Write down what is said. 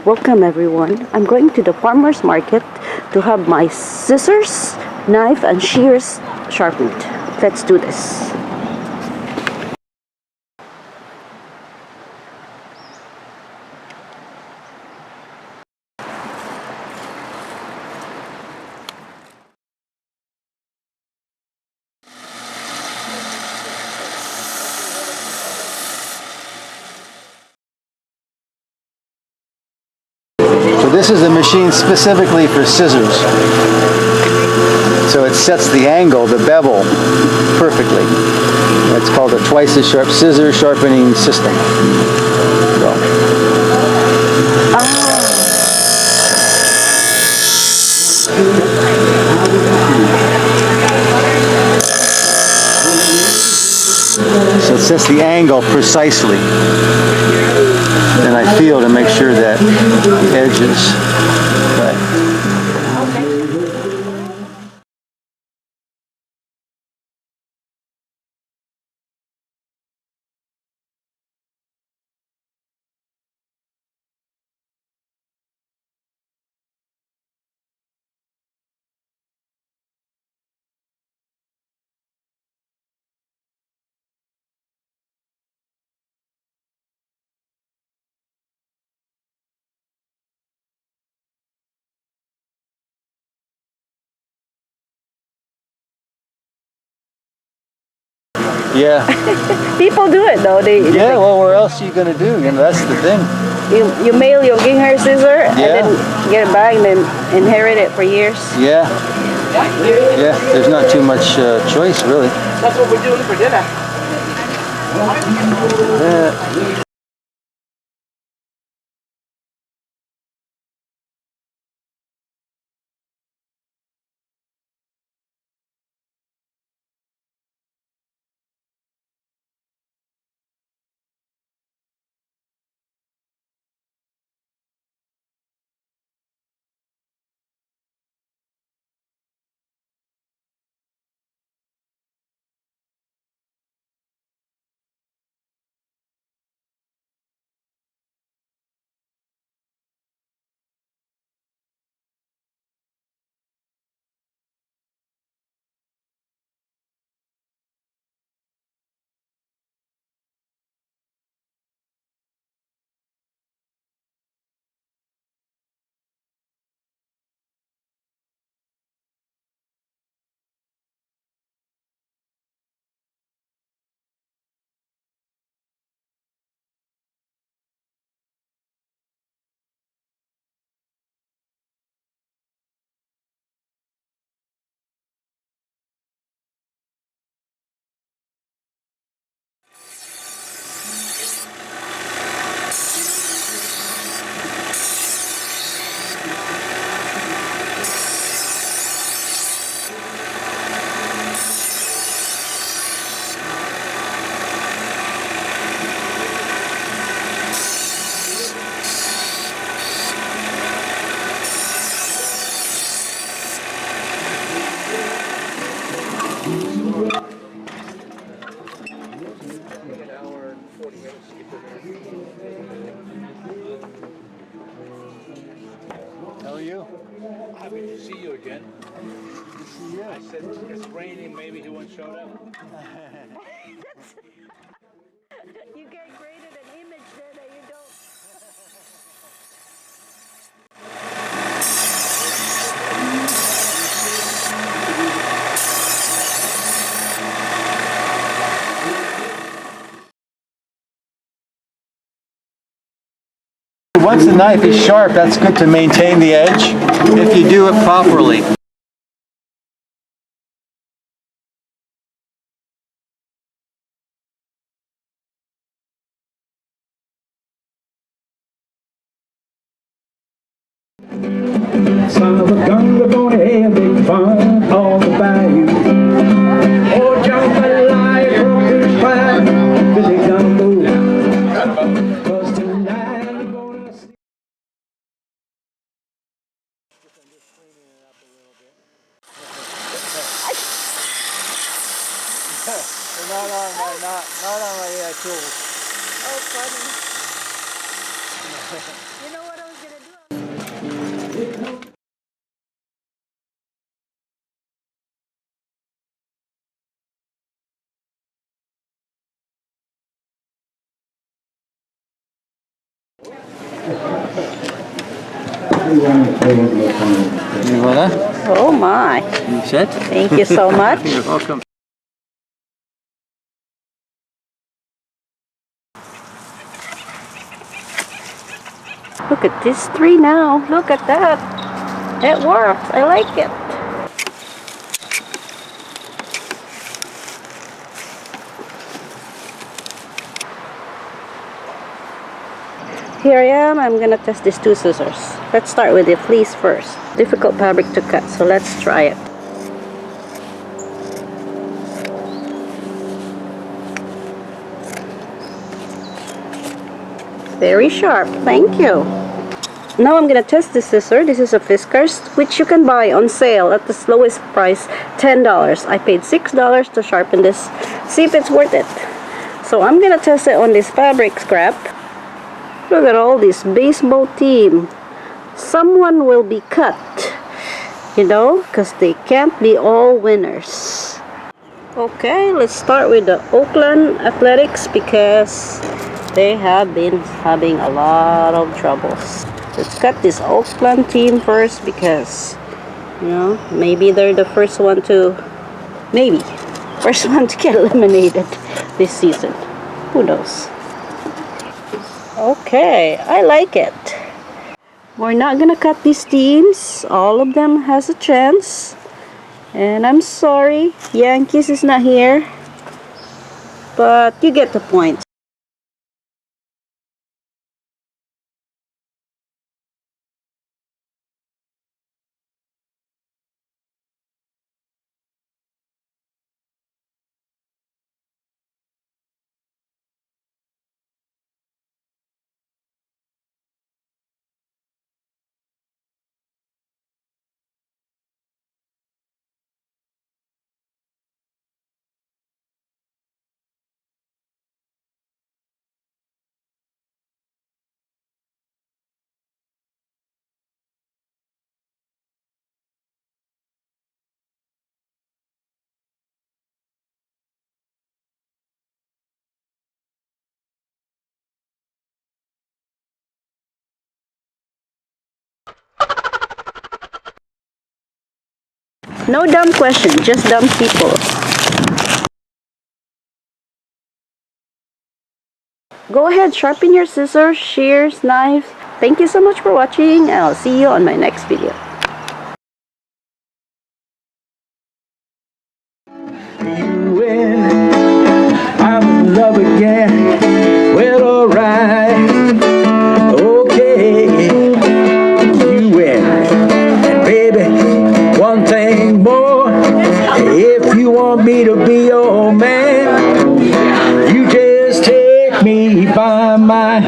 Welcome everyone. I'm going to the farmer's market to have my scissors, knife and shears sharpened. Let's do this. So this is a machine specifically for scissors. So it sets the angle, the bevel, perfectly. It's called a twice as sharp scissor sharpening system. So it sets the angle precisely. Then I feel to make sure that edges right. Yeah. People do it though. Yeah, well, where else are you going to do? You know, that's the thing. You mail your ginger scissor and then get it back and then inherit it for years. Yeah. Yeah, there's not too much choice, really. That's what we're doing for dinner. Yeah. How are you? Happy to see you again. I said it's raining, maybe he won't show up. You get graded an image there that you don't. Once the knife is sharp, that's good to maintain the edge if you do it properly. Son of a gun, we're gonna have big fun all the bayou. Oh, jump a lie from the fire, cause they gonna move. Cause tonight we're gonna see. Not on my tools. Oh, funny. You know what I was gonna do? Voila. Oh my. You set? Thank you so much. You're welcome. Look at this tree now. Look at that. It works. I like it. Here I am. I'm gonna test these two scissors. Let's start with the fleece first. Difficult fabric to cut, so let's try it. Very sharp. Thank you. Now I'm gonna test this scissor. This is a Fiskars, which you can buy on sale at the lowest price, $10. I paid $6 to sharpen this. See if it's worth it. So I'm gonna test it on this fabric scrap. Look at all this baseball team. Someone will be cut, you know, because they can't be all winners. Okay, let's start with the Oakland Athletics because they have been having a lot of troubles. Let's cut this Oakland team first because, you know, maybe they're the first one to get eliminated this season. Who knows? Okay, I like it. We're not gonna cut these teams. All of them has a chance. And I'm sorry, Yankees is not here. But you get the point. No dumb question, just dumb people. Go ahead, sharpen your scissors, shears, knife. Thank you so much for watching, and I'll see you on my next video. You win, I'm in love again. Well, alright, okay. You win, and baby, one thing more. If you want me to be your man, you just take me by my